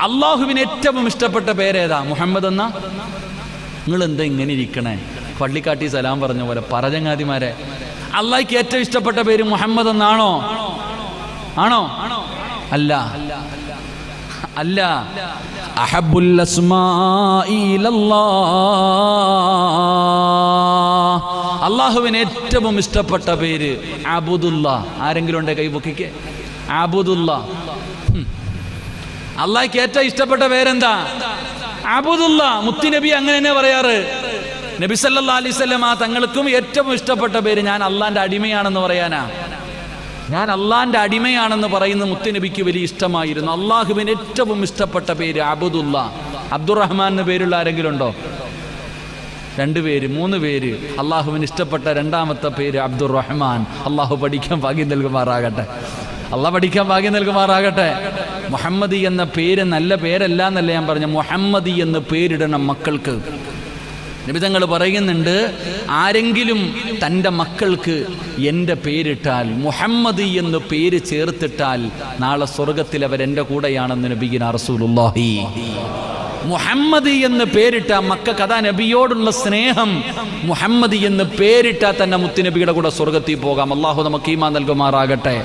അള്ളാഹുവിന് ഏറ്റവും ഇഷ്ടപ്പെട്ട പേരേതാ? മുഹമ്മദ് എന്നാ. നിങ്ങൾ എന്താ ഇങ്ങനെ ഇരിക്കണേ? പള്ളിക്കാട്ടി സലാം പറഞ്ഞ പോലെ പറചങ്ങാതിമാരെ. അള്ളാഹ്ക്ക് ഏറ്റവും ഇഷ്ടപ്പെട്ട പേര് മുഹമ്മദ് എന്നാണോ? ആണോ? അല്ല, അല്ല. അഹബ്ബുൽ അസ്മാഇ ഇലല്ലാഹ്, അള്ളാഹുവിന് ഏറ്റവും ഇഷ്ടപ്പെട്ട പേര് അബ്ദുല്ലാ. ആരെങ്കിലും ഉണ്ടേ കൈ പൊക്കിക്ക്. അബ്ദുല്ലാ. അള്ളാഹ്ക്ക് ഏറ്റവും ഇഷ്ടപ്പെട്ട പേരെന്താ? അബ്ദുല്ലാ. മുത്തുനബി അങ്ങനെ തന്നെ പറയാറ്. നബി സല്ലല്ലാഹു അലൈഹി വസല്ലം തങ്ങൾക്കും ഏറ്റവും ഇഷ്ടപ്പെട്ട പേര് ഞാൻ അള്ളാന്റെ അടിമയാണെന്ന് പറയാനാ. ഞാൻ അള്ളാന്റെ അടിമയാണെന്ന് പറയുന്ന മുത്തുനബിക്ക് വലിയ ഇഷ്ടമായിരുന്നു. അള്ളാഹുവിന് ഏറ്റവും ഇഷ്ടപ്പെട്ട പേര് അബ്ദുല്ലാ. അബ്ദുറഹ്മാൻ എന്ന് പേരുള്ള ആരെങ്കിലും ഉണ്ടോ? 2 പേര് 3 പേര്. അള്ളാഹുവിന് ഇഷ്ടപ്പെട്ട രണ്ടാമത്തെ പേര് അബ്ദുറഹ്മാൻ. അള്ളാഹു പഠിക്കാൻ ഭാഗ്യം നൽകുമാറാകട്ടെ. അള്ളാഹ് പഠിക്കാൻ ഭാഗ്യം നൽകുമാറാകട്ടെ. മുഹമ്മദി എന്ന പേര് നല്ല പേരല്ല എന്നല്ല ഞാൻ പറഞ്ഞ. മുഹമ്മദി എന്ന് പേരിടണം മക്കൾക്ക്. നബി തങ്ങൾ പറയുന്നുണ്ട്, ആരെങ്കിലും തൻ്റെ മക്കൾക്ക് എൻ്റെ പേരിട്ടാൽ, മുഹമ്മദി എന്ന് പേര് ചേർത്തിട്ടാൽ, നാളെ സ്വർഗത്തിൽ അവരെൻ്റെ കൂടെയാണെന്ന് നബിയിന റസൂലുള്ളാഹി. മുഹമ്മദി എന്ന് പേരിട്ട മക്കൾക്ക്, അതാ നബിയോടുള്ള സ്നേഹം. മുഹമ്മദി എന്ന് പേരിട്ടാൽ തന്നെ മുത്തുനബിയുടെ കൂടെ സ്വർഗത്തിൽ പോകാം. അള്ളാഹു നമുക്ക് ഈമാൻ നൽകുമാറാകട്ടെ.